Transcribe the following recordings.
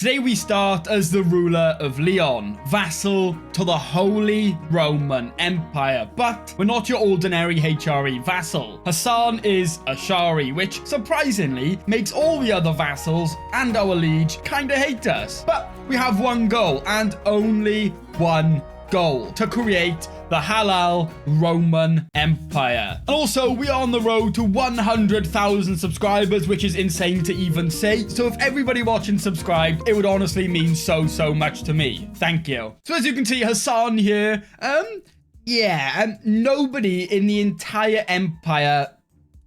Today we start as the ruler of Leon, vassal to the Holy Roman Empire, but we're not your ordinary HRE vassal. Hassan is a Shari, which surprisingly makes all the other vassals and our liege kinda hate us. But we have one goal, and only one goal: to create the Halal Roman Empire. And also, we are on the road to 100,000 subscribers, which is insane to even say. So if everybody watching subscribed, it would honestly mean so much to me. Thank you. So as you can see, Hassan here, nobody in the entire empire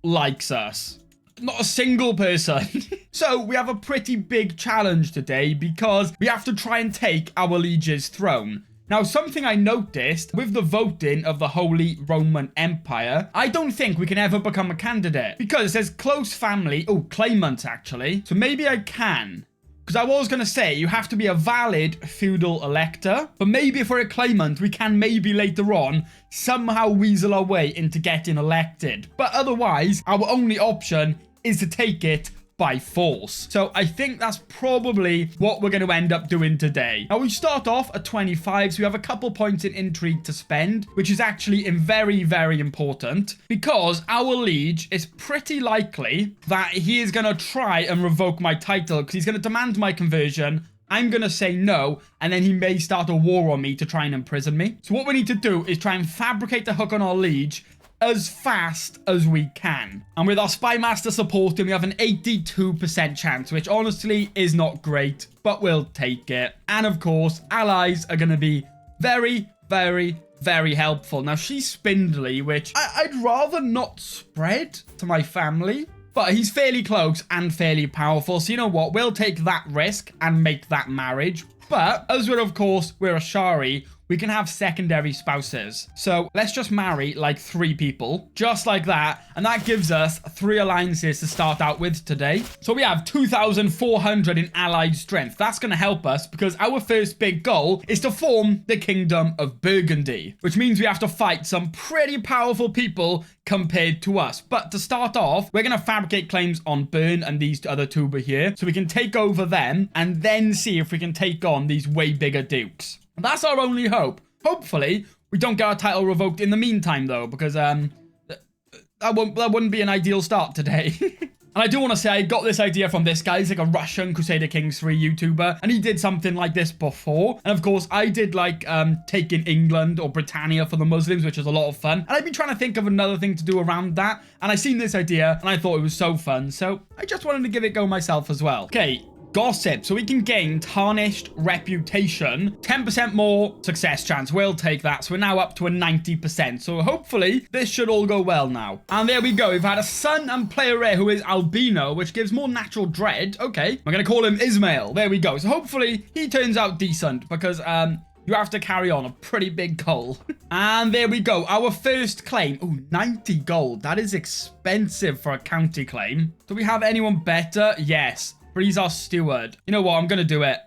likes us. Not a single person. So we have a pretty big challenge today because we have to try and take our liege's throne. Now, something I noticed with the voting of the Holy Roman Empire, I don't think we can ever become a candidate because it says close family. Oh, claimant, actually. So maybe I can. Because I was going to say you have to be a valid feudal elector. But maybe if we're a claimant, we can maybe later on somehow weasel our way into getting elected. But otherwise, our only option is to take it by force. So I think that's probably what we're going to end up doing today. Now we start off at 25, so we have a couple points in intrigue to spend, which is actually very important because our liege is pretty likely that he is going to try and revoke my title because he's going to demand my conversion. I'm going to say no, and then he may start a war on me to try and imprison me. So what we need to do is try and fabricate the hook on our liege as fast as we can. And with our spy master supporting, we have an 82% chance, which honestly is not great, but we'll take it. And of course, allies are going to be very helpful. Now, she's spindly, which I'd rather not spread to my family, but he's fairly close and fairly powerful. So you know what? We'll take that risk and make that marriage. But as we're, of course, we're a Shari, we can have secondary spouses. So let's just marry like 3 people, just like that. And that gives us 3 alliances to start out with today. So we have 2,400 in allied strength. That's going to help us because our first big goal is to form the Kingdom of Burgundy, which means we have to fight some pretty powerful people compared to us. But to start off, we're going to fabricate claims on Bern and these other 2 over here, so we can take over them and then see if we can take on these way bigger dukes. That's our only hope. Hopefully, we don't get our title revoked in the meantime, though, because that wouldn't be an ideal start today. And I do want to say, I got this idea from this guy. He's like a Russian Crusader Kings 3 YouTuber, and he did something like this before. And of course, I did like taking England or Britannia for the Muslims, which is a lot of fun. And I've been trying to think of another thing to do around that. And I seen this idea, and I thought it was so fun. So I just wanted to give it a go myself as well. Okay. Gossip, so we can gain tarnished reputation, 10% more success chance. We'll take that. So we're now up to a 90%. So hopefully this should all go well now. And there we go. We've had a son and player rare who is albino, which gives more natural dread. Okay, I'm gonna call him Ismail. There we go. So hopefully he turns out decent because you have to carry on a pretty big goal. And there we go. Our first claim. Oh, 90 gold. That is expensive for a county claim. Do we have anyone better? Yes. But he's our steward. You know what? I'm going to do it.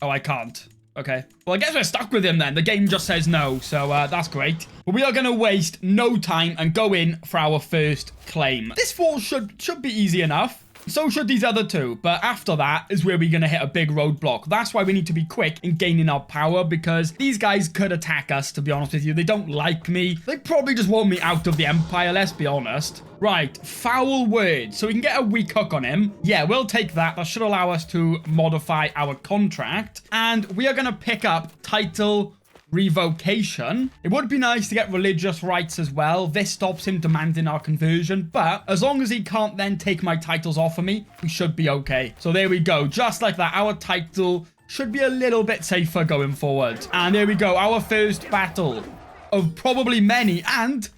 Oh, I can't. Okay. Well, I guess we're stuck with him then. The game just says no. So that's great. But we are going to waste no time and go in for our first claim. This fall should be easy enough. So should these other 2. But after that is where we're going to hit a big roadblock. That's why we need to be quick in gaining our power, because these guys could attack us, to be honest with you. They don't like me. They probably just want me out of the empire, let's be honest. Right, foul words. So we can get a weak hook on him. Yeah, we'll take that. That should allow us to modify our contract. And we are going to pick up title revocation. It would be nice to get religious rights as well. This stops him demanding our conversion, but as long as he can't then take my titles off of me, we should be okay. So there we go. Just like that, our title should be a little bit safer going forward. And there we go. Our first battle of probably many, and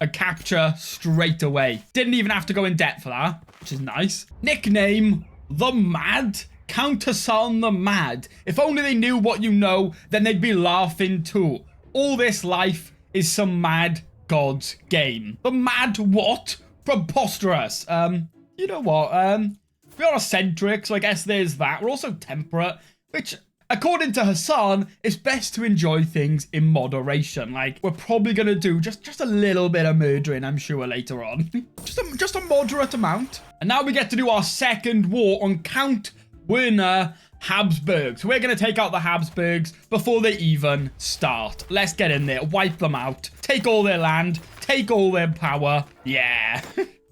a capture straight away. Didn't even have to go in debt for that, which is nice. Nickname, The Mad. Count Hassan the Mad. If only they knew what you know, then they'd be laughing too. All this life is some mad god's game. The mad what? Preposterous. You know what? We are eccentric, so I guess there's that. We're also temperate, which, according to Hassan, it's best to enjoy things in moderation. Like, we're probably gonna do just a little bit of murdering, I'm sure, later on. just a moderate amount. And now we get to do our second war on Count Werner Habsburgs. We're going to take out the Habsburgs before they even start. Let's get in there, wipe them out, take all their land, take all their power. Yeah.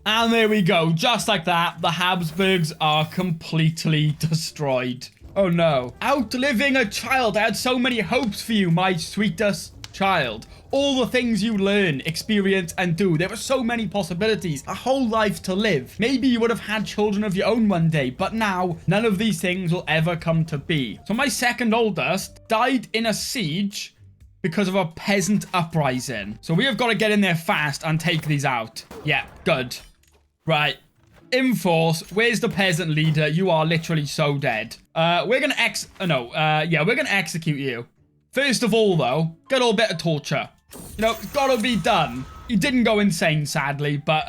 And there we go. Just like that, the Habsburgs are completely destroyed. Oh no. Outliving a child. I had so many hopes for you, my sweetest child. All the things you learn, experience, and do. There were so many possibilities. A whole life to live. Maybe you would have had children of your own one day, but now none of these things will ever come to be. So my second oldest died in a siege because of a peasant uprising. So we have got to get in there fast and take these out. Yeah, good. Right. Enforce. Where's the peasant leader? You are literally so dead. We're gonna we're gonna execute you. First of all, though, good old bit of torture. You know, it's gotta be done. He didn't go insane, sadly, but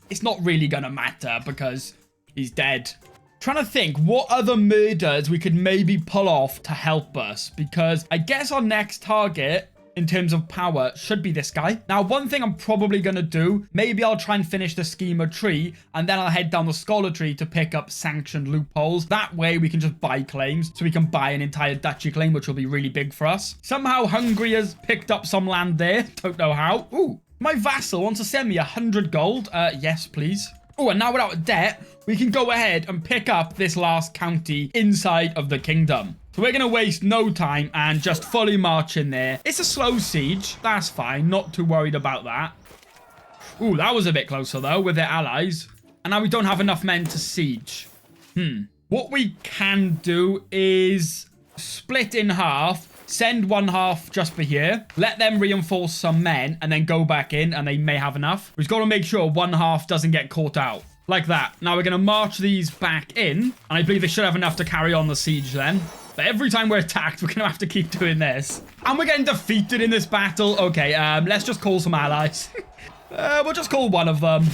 it's not really gonna matter because he's dead. Trying to think what other murders we could maybe pull off to help us, because I guess our next target in terms of power should be this guy. Now, one thing I'm probably going to do, maybe I'll try and finish the schema tree, and then I'll head down the scholar tree to pick up sanctioned loopholes. That way we can just buy claims, so we can buy an entire duchy claim, which will be really big for us. Somehow Hungary has picked up some land there. Don't know how. Ooh, my vassal wants to send me 100 gold. Yes, please. Oh, and now without debt, we can go ahead and pick up this last county inside of the kingdom. So we're going to waste no time and just fully march in there. It's a slow siege. That's fine. Not too worried about that. Ooh, that was a bit closer, though, with their allies. And now we don't have enough men to siege. What we can do is split in half. Send one half just for here. Let them reinforce some men and then go back in, and they may have enough. We've got to make sure one half doesn't get caught out. Like that. Now we're going to march these back in. And I believe they should have enough to carry on the siege then. But every time we're attacked, we're going to have to keep doing this. And we're getting defeated in this battle. Okay, let's just call some allies. We'll just call one of them.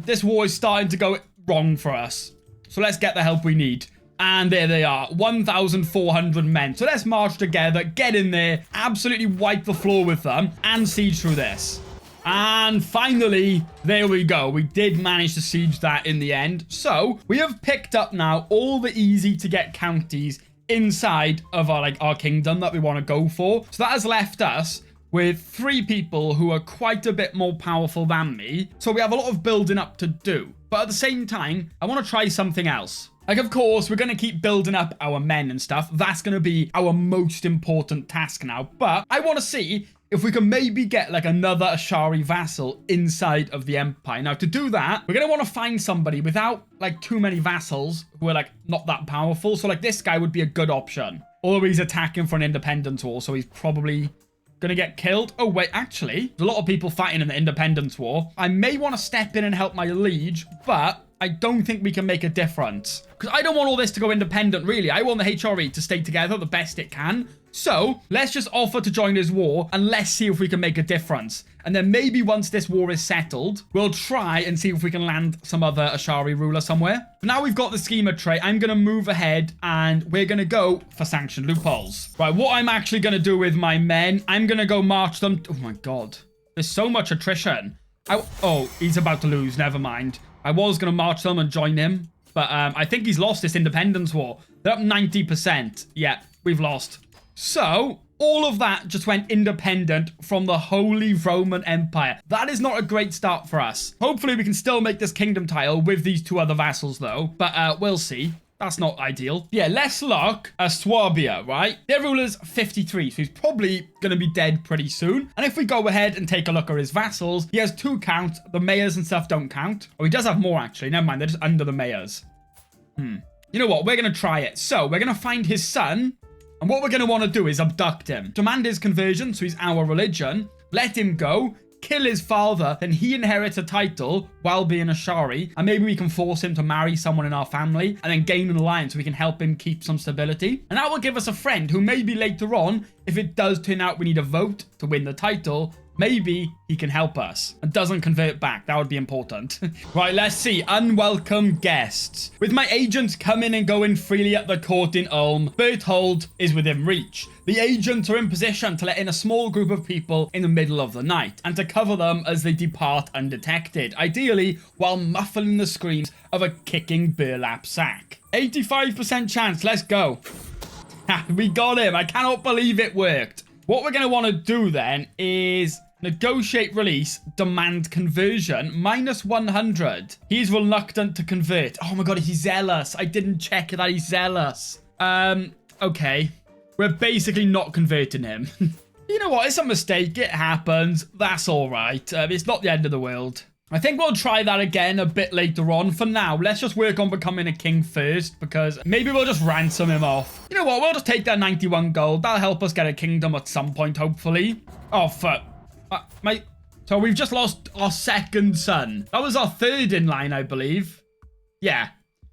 This war is starting to go wrong for us. So let's get the help we need. And there they are, 1,400 men. So let's march together, get in there, absolutely wipe the floor with them, and siege through this. And finally, there we go. We did manage to siege that in the end. So we have picked up now all the easy to get counties inside of our kingdom that we want to go for. So that has left us with 3 people who are quite a bit more powerful than me. So we have a lot of building up to do. But at the same time, I want to try something else. Like, of course, we're going to keep building up our men and stuff. That's going to be our most important task now. But I want to see if we can maybe get, like, another Ashari vassal inside of the empire. Now, to do that, we're going to want to find somebody without, like, too many vassals who are, like, not that powerful. So, like, this guy would be a good option. Although he's attacking for an independence war, so he's probably gonna get killed. Oh, wait, actually, there's a lot of people fighting in the independence war. I may want to step in and help my liege, but I don't think we can make a difference. Because I don't want all this to go independent, really. I want the HRE to stay together the best it can. So, let's just offer to join this war, and let's see if we can make a difference. And then maybe once this war is settled, we'll try and see if we can land some other Ashari ruler somewhere. But now we've got the schema tray, I'm going to move ahead, and we're going to go for sanctioned loopholes. Right, what I'm actually going to do with my men, I'm going to go march them. Oh my god. There's so much attrition. Oh, he's about to lose. Never mind. I was going to march them and join him, but I think he's lost this independence war. They're up 90%. Yeah, we've lost. So, all of that just went independent from the Holy Roman Empire. That is not a great start for us. Hopefully, we can still make this kingdom title with these 2 other vassals, though. But we'll see. That's not ideal. Yeah, let's look at Swabia, right? Their ruler's 53, so he's probably going to be dead pretty soon. And if we go ahead and take a look at his vassals, he has 2 counts. The mayors and stuff don't count. Oh, he does have more, actually. Never mind, they're just under the mayors. You know what? We're going to try it. So, we're going to find his son. And what we're going to want to do is abduct him. Demand his conversion, so he's our religion. Let him go. Kill his father. Then he inherits a title while being Ashari. And maybe we can force him to marry someone in our family. And then gain an alliance so we can help him keep some stability. And that will give us a friend who maybe later on, if it does turn out we need a vote to win the title, maybe he can help us and doesn't convert back. That would be important. Right, let's see. Unwelcome guests. With my agents coming and going freely at the court in Ulm, Berthold is within reach. The agents are in position to let in a small group of people in the middle of the night and to cover them as they depart undetected, ideally while muffling the screams of a kicking burlap sack. 85% chance, let's go. We got him. I cannot believe it worked. What we're going to want to do then is negotiate release, demand conversion, -100. He's reluctant to convert. Oh my god, he's zealous. I didn't check that he's zealous. Okay. We're basically not converting him. You know what? It's a mistake. It happens. That's all right. It's not the end of the world. I think we'll try that again a bit later on. For now, let's just work on becoming a king first, because maybe we'll just ransom him off. You know what? We'll just take that 91 gold. That'll help us get a kingdom at some point, hopefully. Oh, fuck. So we've just lost our second son. That was our third in line, I believe. Yeah.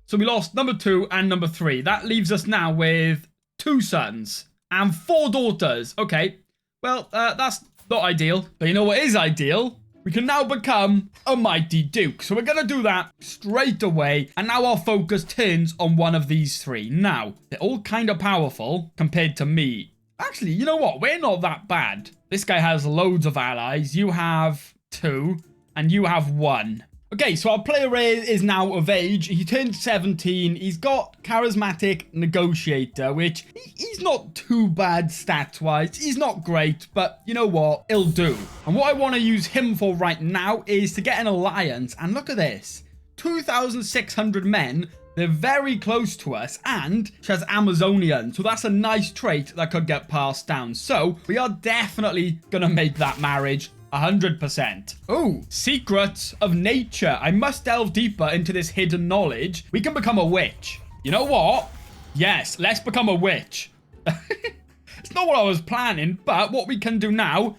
So we lost number 2 and number 3. That leaves us now with 2 sons and 4 daughters. Okay. Well, that's not ideal. But you know what is ideal? We can now become a mighty duke. So we're going to do that straight away. And now our focus turns on one of these 3. Now, they're all kind of powerful compared to me. Actually, you know what? We're not that bad. This guy has loads of allies. You have 2 and you have 1. Okay, so our player is now of age. He turned 17. He's got charismatic negotiator, which he's not too bad stats-wise. He's not great, but you know what? He'll do. And what I want to use him for right now is to get an alliance. And look at this. 2,600 men. They're very close to us, and she has Amazonian, so that's a nice trait that could get passed down. So we are definitely gonna make that marriage 100%. Oh, secrets of nature. I must delve deeper into this hidden knowledge. We can become a witch. You know what? Yes, let's become a witch. It's not what I was planning, but what we can do now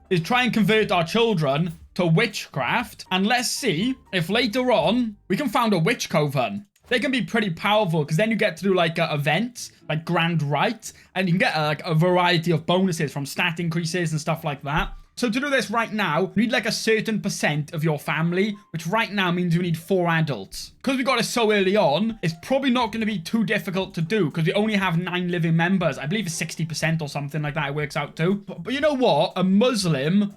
is try and convert our children to witchcraft, and let's see if later on we can found a witch coven. They can be pretty powerful because then you get to do like events, like grand rites, and you can get like a variety of bonuses from stat increases and stuff like that. So to do this right now, you need like a certain percent of your family, which right now means you need 4 adults. Because we got it so early on, it's probably not going to be too difficult to do because we only have 9 living members. I believe it's 60% or something like that it works out to. But you know what? A Muslim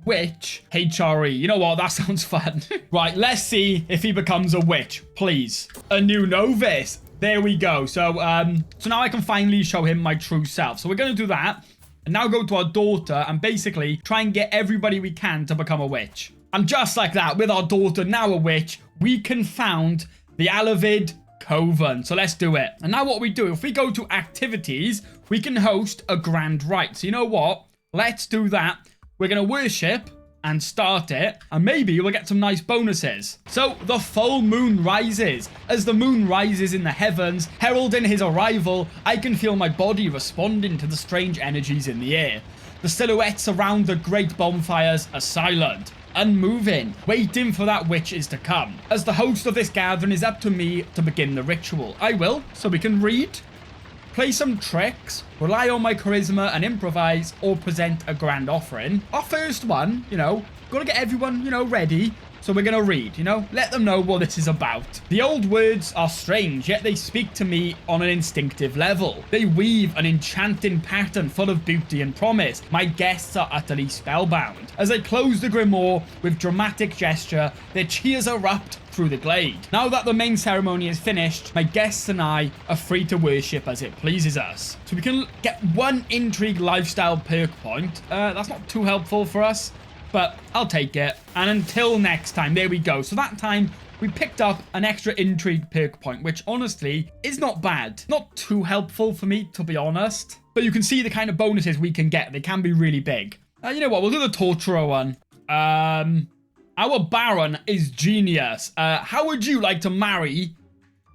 witch HRE. You know what? That sounds fun. Right, let's see if he becomes a witch, please. A new novice. There we go. So now I can finally show him my true self. So we're going to do that. And now go to our daughter and basically try and get everybody we can to become a witch. And just like that, with our daughter now a witch, we can found the Alavid Coven. So let's do it. And now what we do, if we go to activities, we can host a grand rite. So you know what? Let's do that. We're going to worship and start it, and maybe we'll get some nice bonuses. So the full moon rises. As the moon rises in the heavens, heralding his arrival, I can feel my body responding to the strange energies in the air. The silhouettes around the great bonfires are silent, unmoving, waiting for that which is to come. As the host of this gathering, is up to me to begin the ritual. I will, so we can read, play some tricks, rely on my charisma and improvise, or present a grand offering. Our first one, you know, gotta get everyone, you know, ready. So we're gonna read, you know, let them know what this is about. The old words are strange, yet they speak to me on an instinctive level. They weave an enchanting pattern full of beauty and promise. My guests are utterly spellbound. As I close the grimoire with dramatic gesture, their cheers erupt through the glade. Now that the main ceremony is finished, my guests and I are free to worship as it pleases us. So we can get 1 intrigue lifestyle perk point. That's not too helpful for us, but I'll take it. And until next time, there we go. So that time we picked up an extra intrigue perk point, which honestly is not bad. Not too helpful for me, to be honest. But you can see the kind of bonuses we can get. They can be really big. You know what? We'll do the torturer one. Our Baron is genius. How would you like to marry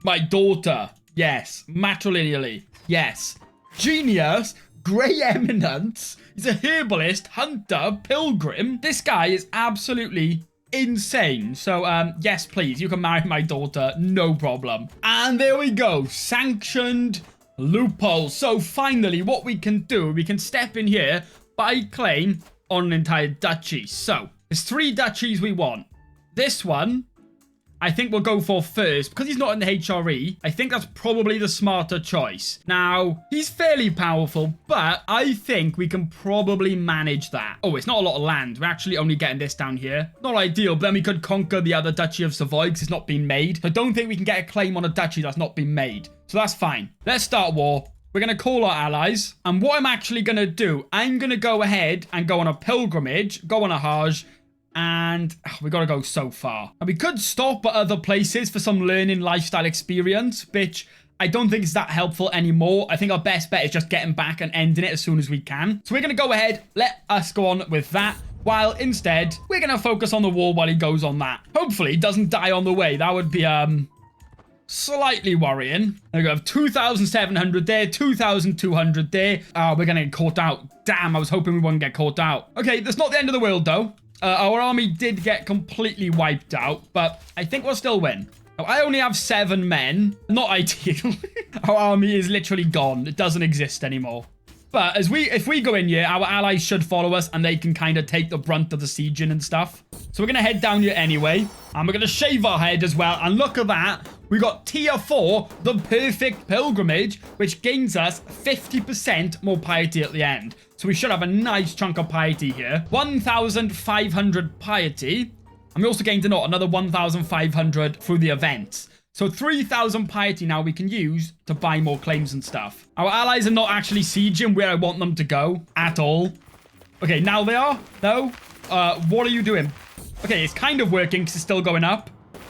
my daughter? Yes. Matrilineally. Yes. Genius. Grey Eminence. He's a herbalist, hunter, pilgrim. This guy is absolutely insane. So, yes, please. You can marry my daughter. No problem. And there we go. Sanctioned loophole. So, finally, what we can do, we can step in here, buy claim on an entire duchy. So, there's 3 duchies we want. This one, I think we'll go for first. Because he's not in the HRE, I think that's probably the smarter choice. Now, he's fairly powerful, but I think we can probably manage that. Oh, it's not a lot of land. We're actually only getting this down here. Not ideal, but then we could conquer the other Duchy of Savoy because it's not been made. So I don't think we can get a claim on a duchy that's not been made. So that's fine. Let's start war. We're going to call our allies. And what I'm actually going to do, I'm going to go ahead and go on a pilgrimage, go on a Hajj, and we got to go so far. And we could stop at other places for some learning lifestyle experience, which I don't think is that helpful anymore. I think our best bet is just getting back and ending it as soon as we can. So we're going to go ahead, let us go on with that, while instead we're going to focus on the war while he goes on that. Hopefully he doesn't die on the way. That would be slightly worrying. There we go, 2,700 there, 2,200 there. We're going to get caught out. Damn, I was hoping we wouldn't get caught out. Okay, that's not the end of the world though. Our army did get completely wiped out, but I think we'll still win. Now, I only have 7 men. Not ideal. Our army is literally gone. It doesn't exist anymore. But if we go in here, our allies should follow us and they can kind of take the brunt of the sieging and stuff. So we're going to head down here anyway. And we're going to shave our head as well. And look at that. We got tier 4, the perfect pilgrimage, which gains us 50% more piety at the end. So we should have a nice chunk of piety here. 1,500 piety. And we also gained another 1,500 through the events. So 3,000 piety now we can use to buy more claims and stuff. Our allies are not actually sieging where I want them to go at all. Okay, now they are. No? What are you doing? Okay, it's kind of working because it's still going up.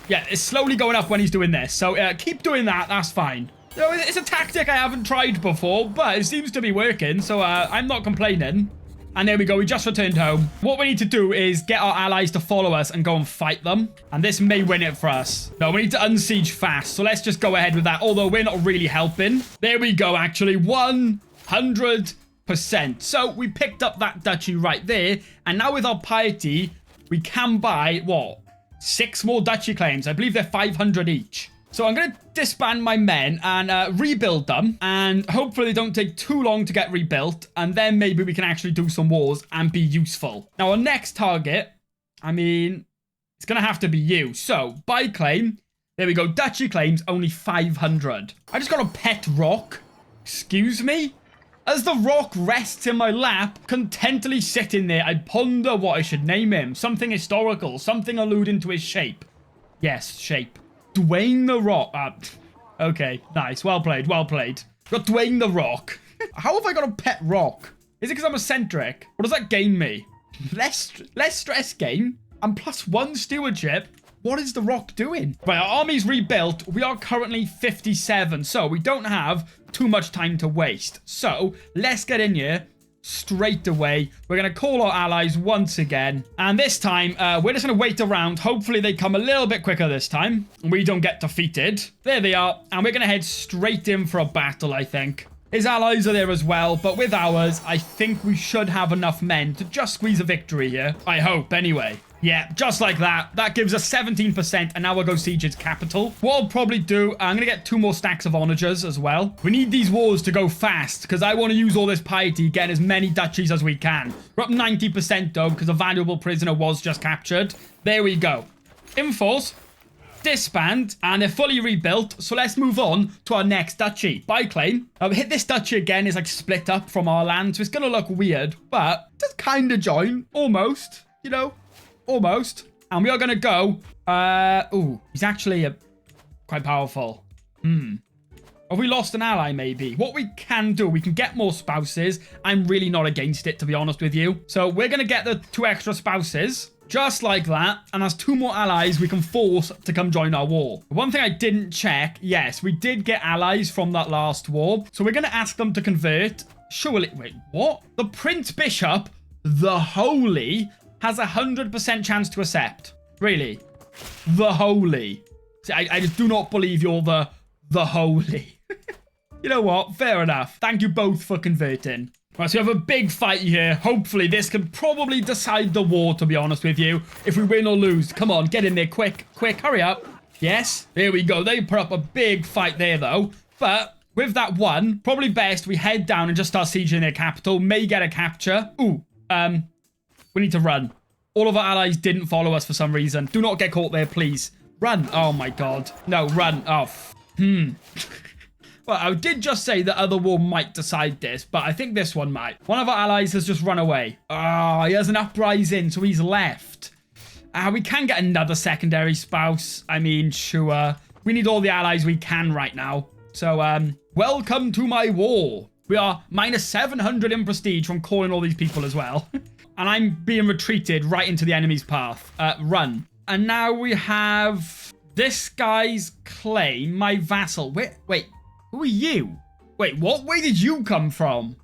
Yeah, it's slowly going up when he's doing this. So keep doing that. That's fine. You know, it's a tactic I haven't tried before, but it seems to be working. So I'm not complaining. And there we go. We just returned home. What we need to do is get our allies to follow us and go and fight them. And this may win it for us. No, we need to unsiege fast. So let's just go ahead with that. Although we're not really helping. There we go, actually. 100%. So we picked up that duchy right there. And now with our piety, we can buy, what? 6 more duchy claims. I believe they're 500 each. So I'm going to disband my men and rebuild them. And hopefully they don't take too long to get rebuilt. And then maybe we can actually do some wars and be useful. Now, our next target, I mean, it's going to have to be you. So, buy claim. There we go. Duchy claims, only 500. I just got a pet rock. Excuse me? As the rock rests in my lap, contentedly sitting there, I ponder what I should name him. Something historical. Something alluding to his shape. Yes, shape. Dwayne the Rock. Okay, nice. Well played, well played. Got Dwayne the Rock. How have I got a pet rock? Is it because I'm eccentric? What does that gain me? Less stress gain and +1 stewardship. What is the rock doing? Right, our army's rebuilt. We are currently 57, so we don't have too much time to waste. So let's get in here straight away. We're going to call our allies once again. And this time, we're just going to wait around. Hopefully they come a little bit quicker this time. And we don't get defeated. There they are. And we're going to head straight in for a battle, I think. His allies are there as well. But with ours, I think we should have enough men to just squeeze a victory here. I hope, anyway. Yeah, just like that. That gives us 17%, and now we'll go siege its capital. What I'll probably do, I'm going to get 2 more stacks of onagers as well. We need these wars to go fast, because I want to use all this piety, get as many duchies as we can. We're up 90% though, because a valuable prisoner was just captured. There we go. Enforce, disband, and they're fully rebuilt. So let's move on to our next duchy. Buy claim. Hit this duchy again is like split up from our land, so it's going to look weird, but just kind of join. Almost, you know. Almost. And we are going to go. Ooh, he's actually quite powerful. Have we lost an ally, maybe? What we can do, we can get more spouses. I'm really not against it, to be honest with you. So we're going to get the 2 extra spouses. Just like that. And as 2 more allies we can force to come join our war. One thing I didn't check. Yes, we did get allies from that last war. So we're going to ask them to convert. Surely. Wait, what? The Prince Bishop, the Holy, has a 100% chance to accept. Really? The Holy. See, I just do not believe you're the Holy. You know what? Fair enough. Thank you both for converting. Right, so we have a big fight here. Hopefully, this can probably decide the war, to be honest with you. If we win or lose. Come on, get in there quick. Quick, hurry up. Yes, there we go. They put up a big fight there, though. But with that one, probably best we head down and just start sieging their capital. May get a capture. Ooh, We need to run. All of our allies didn't follow us for some reason. Do not get caught there, please. Run. Oh, my God. No, run. Oh, Well, I did just say the other war might decide this, but I think this one might. One of our allies has just run away. Oh, he has an uprising, so he's left. We can get another secondary spouse. I mean, sure. We need all the allies we can right now. So, welcome to my war. We are minus 700 in prestige from calling all these people as well. And I'm being retreated right into the enemy's path. Run. And now we have this guy's claim, my vassal. Wait. Who are you? Wait, what? Where did you come from?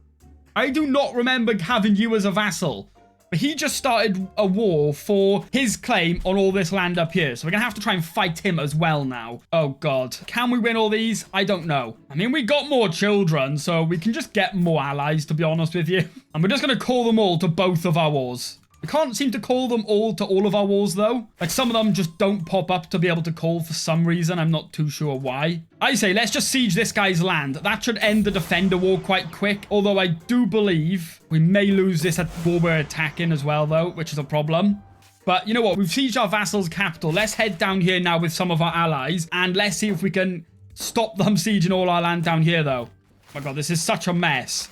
I do not remember having you as a vassal. But he just started a war for his claim on all this land up here. So we're going to have to try and fight him as well now. Oh, God. Can we win all these? I don't know. I mean, we got more children, so we can just get more allies, to be honest with you. And we're just going to call them all to both of our wars. We can't seem to call them all to all of our wars, though. Like, some of them just don't pop up to be able to call for some reason. I'm not too sure why. I say, let's just siege this guy's land. That should end the defender war quite quick. Although I do believe we may lose this war we're attacking as well, though, which is a problem. But you know what? We've sieged our vassal's capital. Let's head down here now with some of our allies. And let's see if we can stop them sieging all our land down here, though. Oh my God, this is such a mess.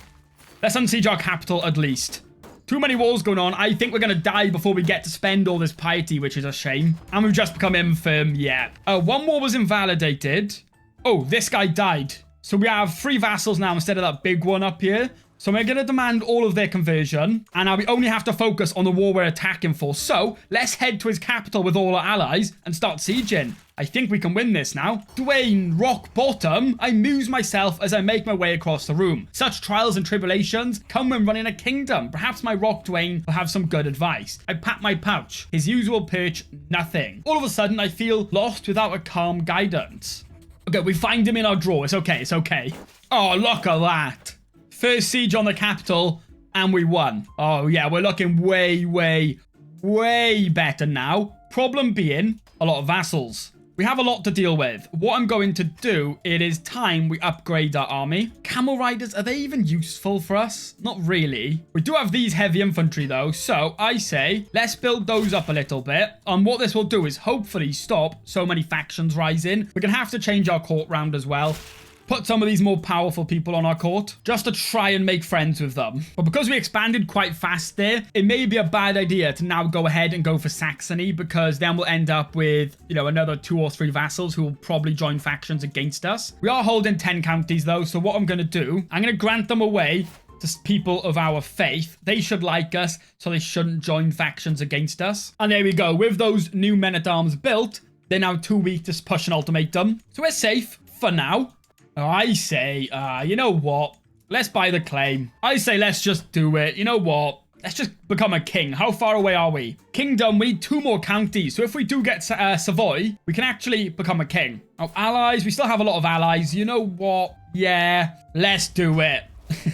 Let's unsiege our capital at least. Too many wars going on. I think we're going to die before we get to spend all this piety, which is a shame. And we've just become infirm. Yeah. One war was invalidated. Oh, this guy died. So we have 3 vassals now instead of that big one up here. So we're going to demand all of their conversion. And now we only have to focus on the war we're attacking for. So let's head to his capital with all our allies and start sieging. I think we can win this now. Dwayne, rock bottom. I muse myself as I make my way across the room. Such trials and tribulations come when running a kingdom. Perhaps my rock Dwayne will have some good advice. I pat my pouch. His usual perch, nothing. All of a sudden, I feel lost without a calm guidance. Okay, we find him in our drawer. It's okay. It's okay. Oh, look at that. First siege on the capital, and we won. Oh, yeah, we're looking way better now. Problem being, a lot of vassals. We have a lot to deal with. What I'm going to do, it is time we upgrade our army. Camel riders, are they even useful for us? Not really. We do have these heavy infantry, though. So I say, let's build those up a little bit. And what this will do is hopefully stop so many factions rising. We're going to have to change our court round as well. Put some of these more powerful people on our court just to try and make friends with them. But because we expanded quite fast there, it may be a bad idea to now go ahead and go for Saxony, because then we'll end up with, you know, another 2 or 3 vassals who will probably join factions against us. We are holding 10 counties though, so what I'm going to do, I'm going to grant them away to people of our faith. They should like us, so they shouldn't join factions against us. And there we go. With those new men-at-arms built, they're now too weak to push an ultimatum. So we're safe for now. I say, you know what? Let's buy the claim. I say let's just do it. You know what? Let's just become a king. How far away are we? Kingdom, we need 2 more counties. So if we do get Savoy, we can actually become a king. Oh, allies. We still have a lot of allies. You know what? Yeah, let's do it.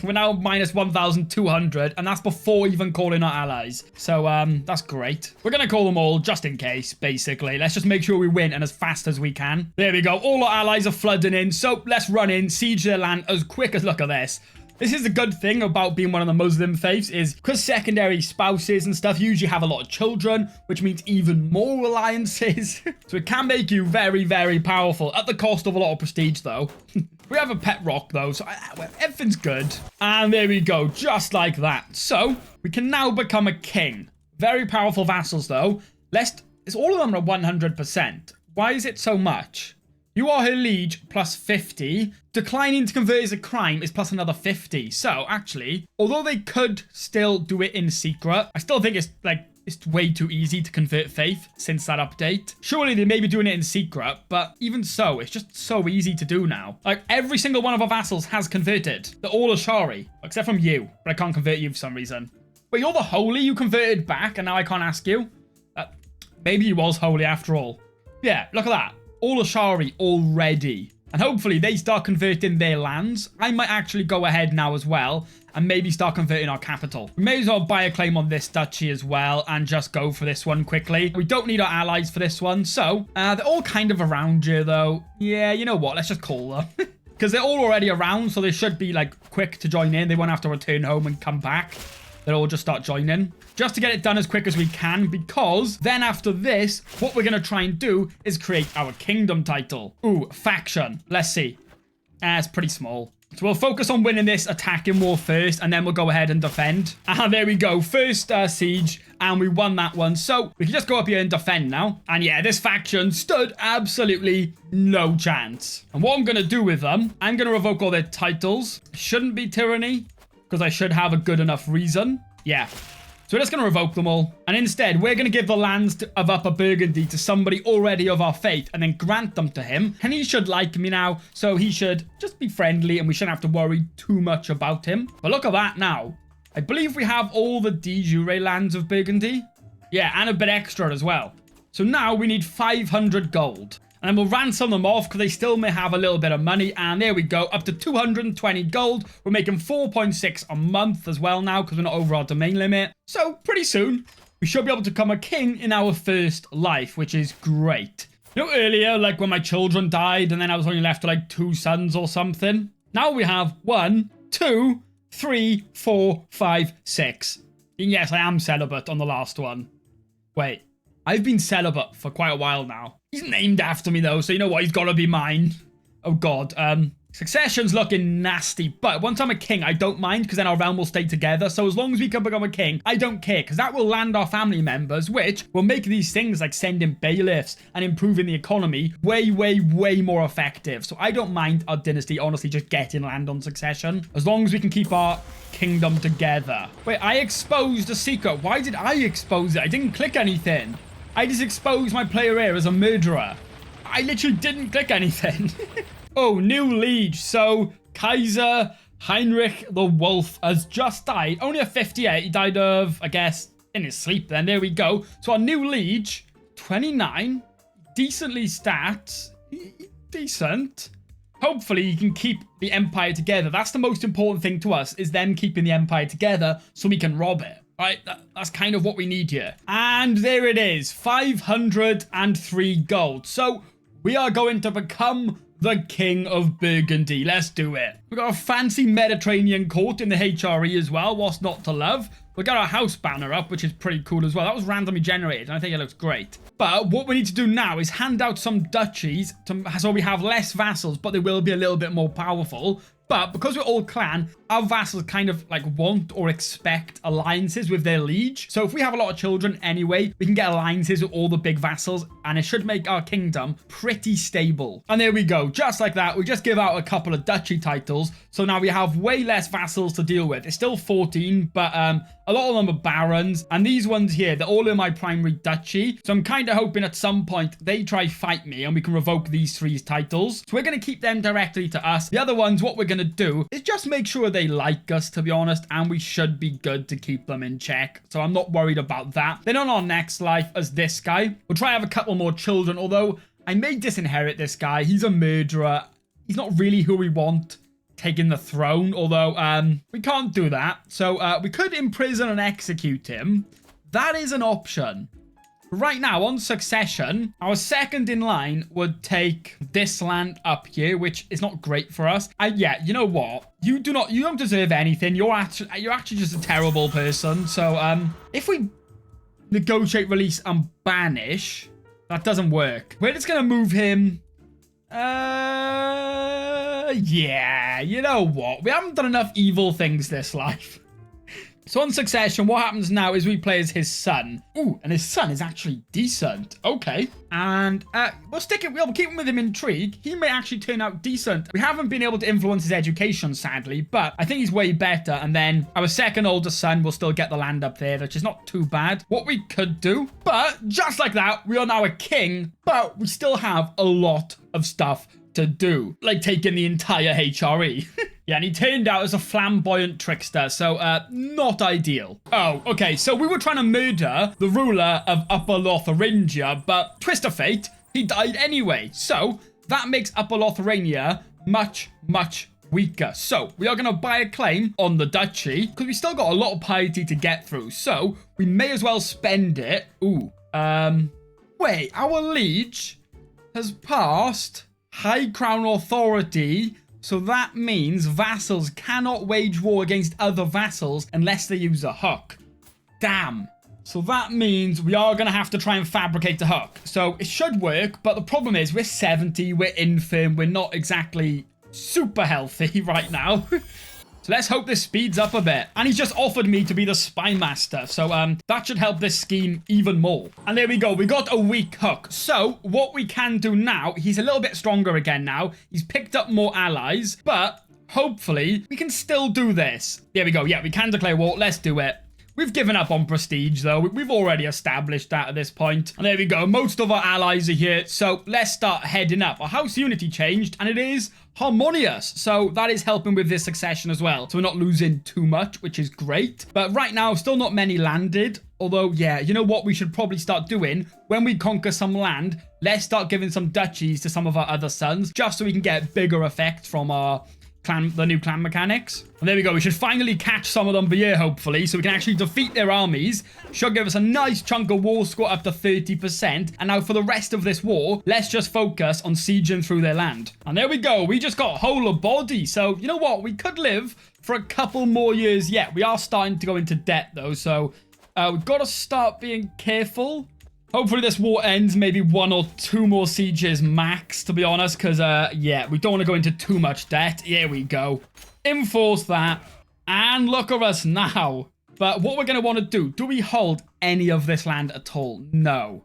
We're now minus 1,200, and that's before even calling our allies. So, that's great. We're going to call them all just in case, basically. Let's just make sure we win and as fast as we can. There we go. All our allies are flooding in, so let's run in, siege their land as quick as... Look at this. This is the good thing about being one of the Muslim faiths is because secondary spouses and stuff usually have a lot of children, which means even more alliances. So it can make you very powerful at the cost of a lot of prestige, though. We have a pet rock, though, so well, everything's good. And there we go, just like that. So we can now become a king. Very powerful vassals, though. It's all of them are 100%. Why is it so much? You are her liege plus 50. Declining to convert is a crime is plus another 50. So, actually, although they could still do it in secret, I still think it's way too easy to convert faith since that update. Surely they may be doing it in secret, but even so, it's just so easy to do now. Like, every single one of our vassals has converted. They're all Ashari, except from you, but I can't convert you for some reason. Wait, you're the holy you converted back, and now I can't ask you? Maybe you was holy after all. Yeah, look at that. All Ashari already. And hopefully they start converting their lands. I might actually go ahead now as well and maybe start converting our capital. We may as well buy a claim on this duchy as well and just go for this one quickly. We don't need our allies for this one. So they're all kind of around here though. Yeah, you know what? Let's just call them. Because they're all already around, so they should be like quick to join in. They won't have to return home and come back. they'll all just start joining. Just to get it done as quick as we can, because then after this, what we're going to try and do is create our kingdom title. Ooh, faction. Let's see. It's pretty small. So we'll focus on winning this attacking war first, and then we'll go ahead and defend. There we go. First siege, and we won that one. So we can just go up here and defend now. And yeah, this faction stood absolutely no chance. And what I'm going to do with them, I'm going to revoke all their titles. Shouldn't be tyranny, because I should have a good enough reason. Yeah. So we're just going to revoke them all. And instead, we're going to give the lands of Upper Burgundy to somebody already of our faith and then grant them to him. And he should like me now, so he should just be friendly and we shouldn't have to worry too much about him. But look at that now. I believe we have all the de jure lands of Burgundy. Yeah, and a bit extra as well. So now we need 500 gold. And then we'll ransom them off because they still may have a little bit of money. And there we go, up to 220 gold. We're making 4.6 a month as well now because we're not over our domain limit. So pretty soon, we should be able to become a king in our first life, which is great. You know, earlier, like when my children died and then I was only left with like 2 sons or something. Now we have 1, 2, 3, 4, 5, 6. And yes, I am celibate on the last one. Wait. I've been celibate for quite a while now. He's named after me though, so you know what? He's got to be mine. Oh god. Succession's looking nasty, but once I'm a king, I don't mind because then our realm will stay together. So as long as we can become a king, I don't care because that will land our family members, which will make these things like sending bailiffs and improving the economy way, way, way more effective. So I don't mind our dynasty honestly just getting land on succession as long as we can keep our kingdom together. Wait, I exposed a secret. Why did I expose it? I didn't click anything. I just exposed my player here as a murderer. I literally didn't click anything. Oh, new liege. So, Kaiser Heinrich the Wolf has just died. Only a 58. He died of, I guess, in his sleep then. There we go. So, our new liege, 29. Decently stats. Decent. Hopefully, he can keep the empire together. That's the most important thing to us, is them keeping the empire together so we can rob it. Right, that's kind of what we need here. And there it is, 503 gold. So we are going to become the King of Burgundy. Let's do it. We've got a fancy Mediterranean court in the HRE as well. What's not to love? We got our house banner up, which is pretty cool as well. That was randomly generated, and I think it looks great. But what we need to do now is hand out some duchies so we have less vassals, but they will be a little bit more powerful. But because we're all clan, our vassals kind of like want or expect alliances with their liege. So if we have a lot of children anyway, we can get alliances with all the big vassals and it should make our kingdom pretty stable. And there we go. Just like that, we just give out a couple of duchy titles. So now we have way less vassals to deal with. It's still 14, but a lot of them are barons. And these ones here, they're all in my primary duchy. So I'm kind of hoping at some point they try fight me and we can revoke these 3 titles. So we're going to keep them directly to us. The other ones, what we're going to do is just make sure they like us, to be honest, and we should be good to keep them in check. So I'm not worried about that. Then on our next life as this guy, we'll try to have a couple more children, although I may disinherit this guy. He's a murderer. He's not really who we want taking the throne, although we can't do that. So we could imprison and execute him. That is an option. Right now, on succession, our second in line would take this land up here, which is not great for us. Yeah, you know what? You don't deserve anything. You're actually just a terrible person. So, if we negotiate, release, and banish, that doesn't work. We're just gonna move him. Yeah, you know what? We haven't done enough evil things this life. So on succession, what happens now is we play as his son. Ooh, and his son is actually decent. Okay. And we'll keep him with him intrigue. He may actually turn out decent. We haven't been able to influence his education, sadly, but I think he's way better. And then our second oldest son will still get the land up there, which is not too bad. What we could do, but just like that, we are now a king, but we still have a lot of stuff to do, like taking the entire HRE. Yeah, and he turned out as a flamboyant trickster, so not ideal. Oh, okay, so we were trying to murder the ruler of Upper Lotharingia, but twist of fate, he died anyway. So that makes Upper Lotharingia much, much weaker. So we are going to buy a claim on the duchy, because we still got a lot of piety to get through, so we may as well spend it. Ooh, wait, our liege has passed High Crown Authority So that means vassals cannot wage war against other vassals unless they use a hook. Damn. So that means we are going to have to try and fabricate a hook. So it should work, but the problem is we're 70, we're infirm, we're not exactly super healthy right now. So let's hope this speeds up a bit. And he's just offered me to be the spy master. So that should help this scheme even more. And there we go. We got a weak hook. So what we can do now, he's a little bit stronger again now. He's picked up more allies, but hopefully we can still do this. There we go. Yeah, we can declare war. Let's do it. We've given up on prestige, though. We've already established that at this point. And there we go. Most of our allies are here. So let's start heading up. Our house unity changed, and it is harmonious. So that is helping with this succession as well. So we're not losing too much, which is great. But right now, still not many landed. Although, yeah, you know what we should probably start doing? When we conquer some land, let's start giving some duchies to some of our other sons, just so we can get bigger effect from our the new clan mechanics. And there we go. We should finally catch some of them here, hopefully, so we can actually defeat their armies. Should give us a nice chunk of war score up to 30%. And now for the rest of this war, let's just focus on sieging through their land. And there we go. We just got whole of body. So, you know what? We could live for a couple more years yet. We are starting to go into debt, though. So, we've got to start being careful. Hopefully this war ends maybe 1 or 2 more sieges max, to be honest, because, yeah, we don't want to go into too much debt. Here we go. Enforce that. And look at us now. But what we're going to want to do we hold any of this land at all? No.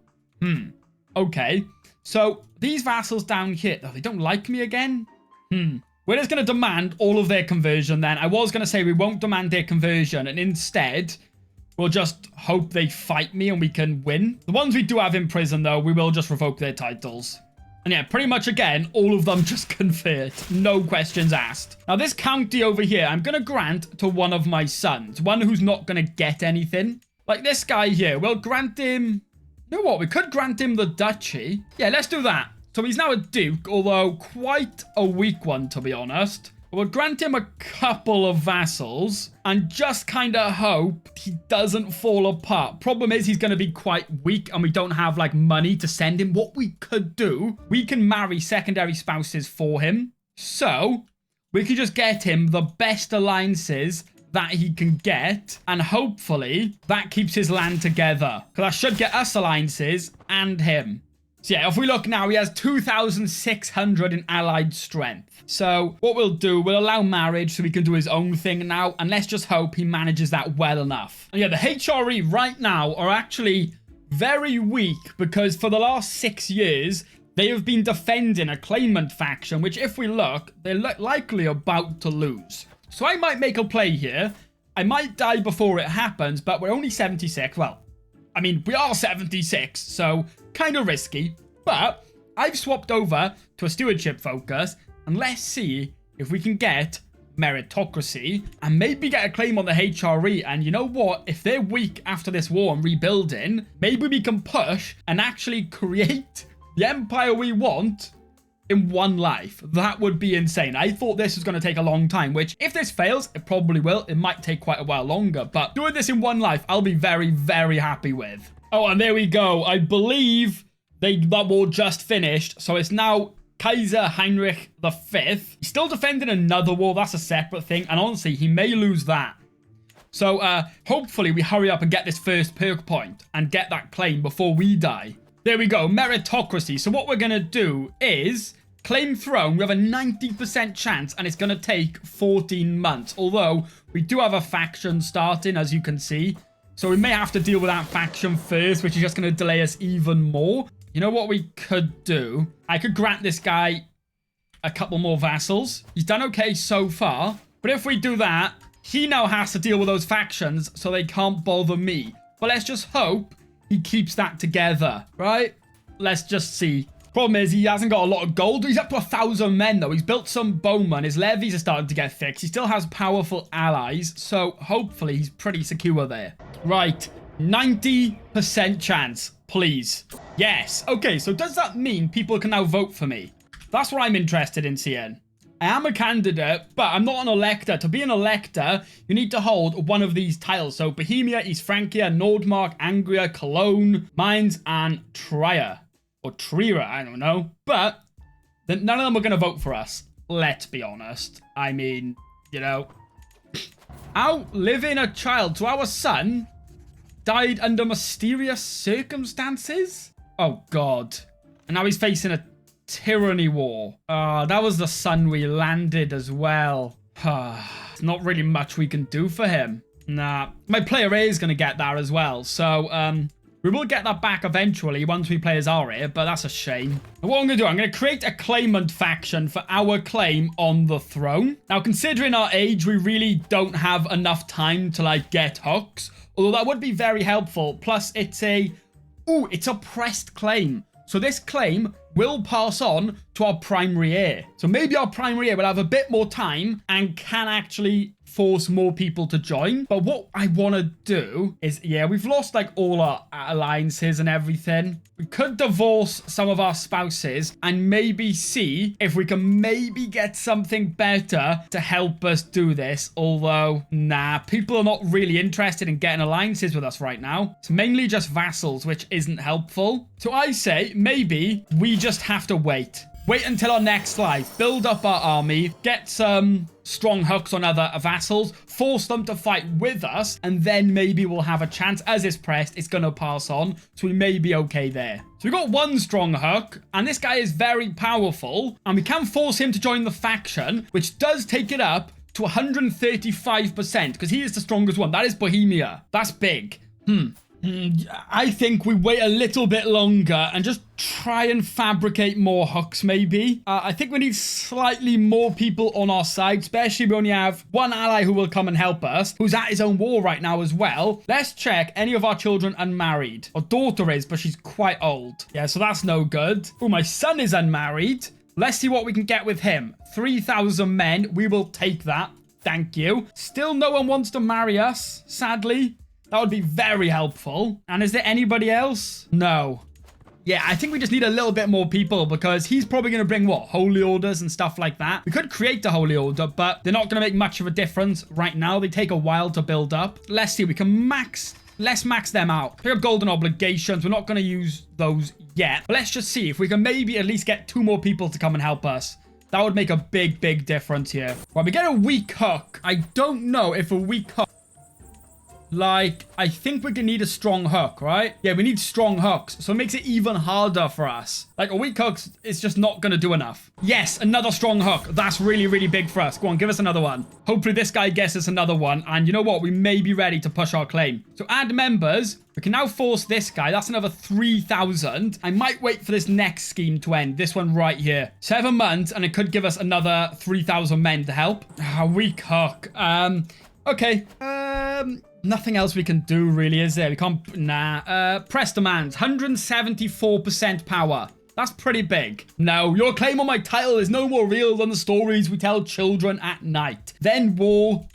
Okay. So, these vassals down here, oh, they don't like me again? We're just going to demand all of their conversion then. I was going to say we won't demand their conversion, and instead we'll just hope they fight me and we can win. The ones we do have in prison, though, we will just revoke their titles. And yeah, pretty much again, all of them just convert. No questions asked. Now, this county over here, I'm going to grant to one of my sons. One who's not going to get anything. Like this guy here. We'll grant him... You know what? We could grant him the duchy. Yeah, let's do that. So he's now a duke, although quite a weak one, to be honest. We'll grant him a couple of vassals and just kind of hope he doesn't fall apart. Problem is he's going to be quite weak and we don't have like money to send him. What we could do, we can marry secondary spouses for him. So we could just get him the best alliances that he can get, and hopefully that keeps his land together, because that should get us alliances and him. So yeah, if we look now, he has 2,600 in allied strength. So what we'll do, we'll allow marriage so he can do his own thing now. And let's just hope he manages that well enough. And yeah, the HRE right now are actually very weak because for the last 6 years, they have been defending a claimant faction, which if we look, they're likely about to lose. So I might make a play here. I might die before it happens, but we're only 76. Well, I mean, we are 76, so kind of risky. But I've swapped over to a stewardship focus, and let's see if we can get meritocracy and maybe get a claim on the HRE. And you know what? If they're weak after this war and rebuilding, maybe we can push and actually create the empire we want in one life. That would be insane. I thought this was going to take a long time, which if this fails, it probably will. It might take quite a while longer, but doing this in one life, I'll be very, very happy with. Oh, and there we go. I believe that war just finished. So it's now Kaiser Heinrich V. He's still defending another war. That's a separate thing. And honestly, he may lose that. So hopefully we hurry up and get this first perk point and get that claim before we die. There we go. Meritocracy. So what we're going to do is claim throne. We have a 90% chance and it's going to take 14 months. Although we do have a faction starting, as you can see. So we may have to deal with that faction first, which is just going to delay us even more. You know what we could do? I could grant this guy a couple more vassals. He's done okay so far. But if we do that, he now has to deal with those factions, so they can't bother me. But let's just hope he keeps that together, right? Let's just see. Problem is, he hasn't got a lot of gold. He's up to 1,000 men, though. He's built some bowmen. His levies are starting to get fixed. He still has powerful allies, so hopefully he's pretty secure there. Right, 90% chance, please. Yes. Okay, so does that mean people can now vote for me? That's what I'm interested in seeing. I am a candidate, but I'm not an elector. To be an elector, you need to hold one of these titles. So Bohemia, East Francia, Nordmark, Angria, Cologne, Mainz, and Trier. Or Trier, I don't know. But none of them are going to vote for us. let's be honest. I mean, you know, outliving a child. So our son died under mysterious circumstances? Oh, God. And now he's facing a tyranny war. That was the son we landed as well. There's not really much we can do for him. Nah. My player A is going to get that as well. So, we will get that back eventually once we play as Arya, but that's a shame. And what I'm going to do, I'm going to create a claimant faction for our claim on the throne. Now, considering our age, we really don't have enough time to, like, get hooks. Although that would be very helpful. Plus, it's a pressed claim. So this claim will pass on to our primary heir. So maybe our primary heir will have a bit more time and can actually force more people to join. But what I want to do is, yeah, we've lost like all our alliances and everything. We could divorce some of our spouses and maybe see if we can maybe get something better to help us do this. Although, nah, people are not really interested in getting alliances with us right now. It's mainly just vassals, which isn't helpful. So I say maybe we just have to wait. Wait until our next life. Build up our army. Get some strong hooks on other vassals. Force them to fight with us. And then maybe we'll have a chance. As it's pressed, it's going to pass on. So we may be okay there. So we got one strong hook. And this guy is very powerful. And we can force him to join the faction. Which does take it up to 135%. Because he is the strongest one. That is Bohemia. That's big. I think we wait a little bit longer and just try and fabricate more hooks, maybe. I think we need slightly more people on our side, especially we only have one ally who will come and help us, who's at his own war right now as well. Let's check any of our children unmarried. Our daughter is, but she's quite old. Yeah, so that's no good. Oh, my son is unmarried. Let's see what we can get with him. 3,000 men. We will take that. Thank you. Still no one wants to marry us, sadly. That would be very helpful. And is there anybody else? No. Yeah, I think we just need a little bit more people because he's probably going to bring, what, holy orders and stuff like that. We could create a holy order, but they're not going to make much of a difference right now. They take a while to build up. Let's see. We can let's max them out. Pick up golden obligations. We're not going to use those yet. But let's just see if we can maybe at least get 2 more people to come and help us. That would make a big, big difference here. Well, we get a weak hook. I don't know if a weak hook... Like, I think we're gonna need a strong hook, right? Yeah, we need strong hooks. So it makes it even harder for us. Like, a weak hook is just not gonna do enough. Yes, another strong hook. That's really, really big for us. Go on, give us another one. Hopefully this guy gets us another one. And you know what? We may be ready to push our claim. So add members. We can now force this guy. That's another 3,000. I might wait for this next scheme to end. This one right here. 7 months, and it could give us another 3,000 men to help. Weak hook. Okay. Nothing else we can do, really, is there? We can't... Nah. Press demands. 174% power. That's pretty big. No, your claim on my title is no more real than the stories we tell children at night. Then war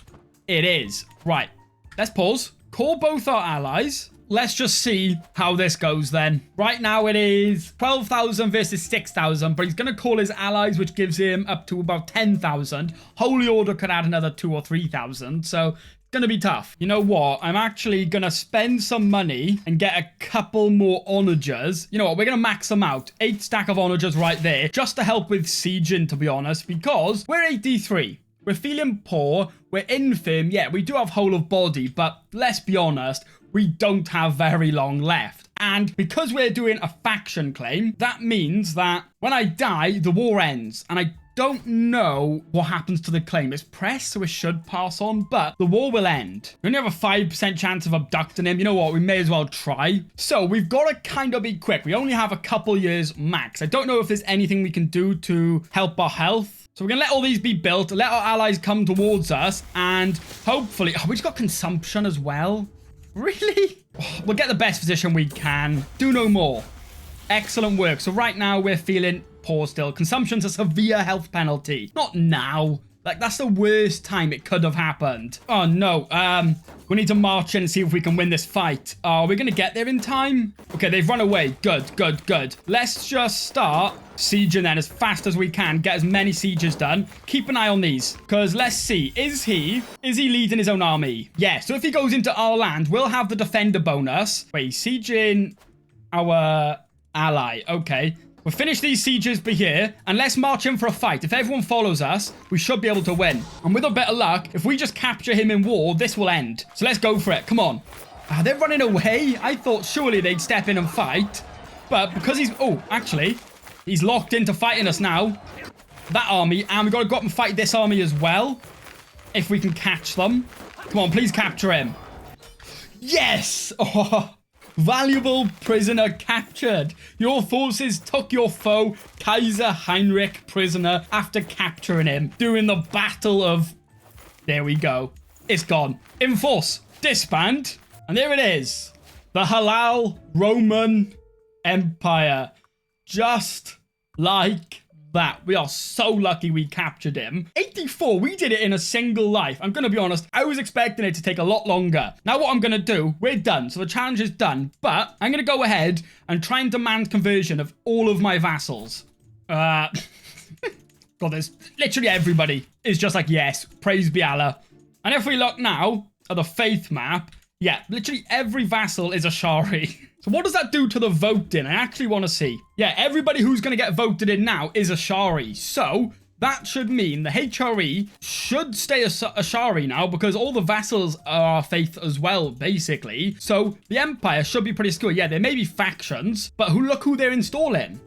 it is. Right. Let's pause. Call both our allies. Let's just see how this goes then. Right now it is 12,000 versus 6,000, but he's going to call his allies, which gives him up to about 10,000. Holy Order could add another 2,000 or 3,000, so... Gonna be tough. You know what? I'm actually gonna spend some money and get a couple more onagers. You know what? We're gonna max them out. 8 stack of onagers right there, just to help with sieging, to be honest, because we're 83. We're feeling poor. We're infirm. Yeah, we do have whole of body, but let's be honest, we don't have very long left. And because we're doing a faction claim, that means that when I die, the war ends. And I don't know what happens to the claim. It's pressed, so it should pass on, but the war will end. We only have a 5% chance of abducting him. You know what? We may as well try. So we've got to kind of be quick. We only have a couple years max. I don't know if there's anything we can do to help our health. So we're going to let all these be built, let our allies come towards us, and hopefully... Oh, we just got consumption as well. Really? We'll get the best position we can. Do no more. Excellent work. So right now we're feeling poor still. Consumption's a severe health penalty. Not now. Like, that's the worst time it could have happened. Oh, no. We need to march in and see if we can win this fight. Are we going to get there in time? Okay, they've run away. Good, good, good. Let's just start sieging then as fast as we can. Get as many sieges done. Keep an eye on these. Because let's see. Is he leading his own army? Yeah, so if he goes into our land, we'll have the defender bonus. Wait, sieging our ally. Okay. We'll finish these sieges by here, and let's march in for a fight. If everyone follows us, we should be able to win. And with a bit of luck, if we just capture him in war, this will end. So let's go for it. Come on. They're running away. I thought surely they'd step in and fight. But because he's... Oh, actually, he's locked into fighting us now. That army. And we've got to go up and fight this army as well. If we can catch them. Come on, please capture him. Yes! Oh, valuable prisoner captured. Your forces took your foe, Kaiser Heinrich, prisoner after capturing him during the Battle of... There we go. It's gone. Enforce. Disband. And there it is. The Halal Roman Empire. Just like that. We are so lucky we captured him. 84. We did it in a single life. I'm going to be honest. I was expecting it to take a lot longer. Now what I'm going to do, we're done. So the challenge is done. But I'm going to go ahead and try and demand conversion of all of my vassals. God, there's literally everybody is just like, yes, praise be Allah. And if we look now at the faith map, yeah, literally every vassal is a Shari. So what does that do to the voting? I actually want to see. Yeah, everybody who's going to get voted in now is a Shari. So that should mean the HRE should stay a Shari now because all the vassals are our faith as well, basically. So the Empire should be pretty secure. Yeah, there may be factions, but look who they're installing.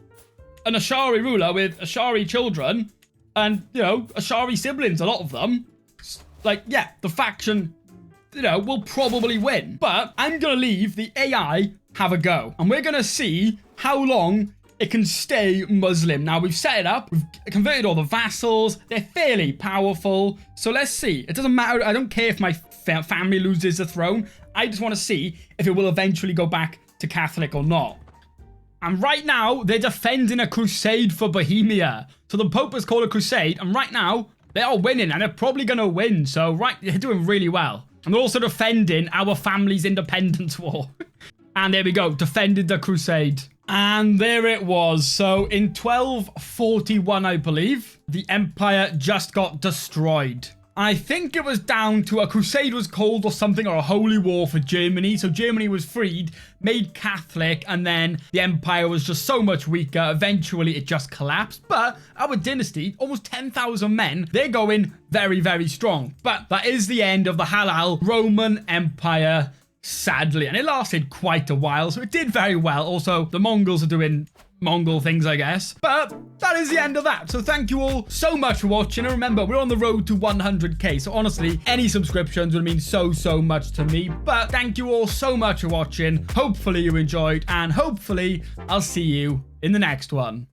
An Ashari ruler with Ashari children and, you know, Ashari siblings, a lot of them. Like, yeah, the faction... you know, will probably win. But I'm going to leave the AI have a go. And we're going to see how long it can stay Muslim. Now, we've set it up. We've converted all the vassals. They're fairly powerful. So let's see. It doesn't matter. I don't care if my family loses the throne. I just want to see if it will eventually go back to Catholic or not. And right now, they're defending a crusade for Bohemia. So the Pope has called a crusade. And right now, they are winning. And they're probably going to win. So, right, they're doing really well. And they're also defending our family's independence war. And there we go. Defended the crusade. And there it was. So in 1241, I believe, the empire just got destroyed. I think it was down to a crusade was called or something, or a holy war for Germany. So Germany was freed, made Catholic, and then the empire was just so much weaker. Eventually, it just collapsed. But our dynasty, almost 10,000 men, they're going very, very strong. But that is the end of the Halal Roman Empire, sadly. And it lasted quite a while, so it did very well. Also, the Mongols are doing Mongol things, I guess. But that is the end of that. So thank you all so much for watching. And remember, we're on the road to 100k. So honestly, any subscriptions would mean so much to me. But thank you all so much for watching. Hopefully you enjoyed, and hopefully I'll see you in the next one.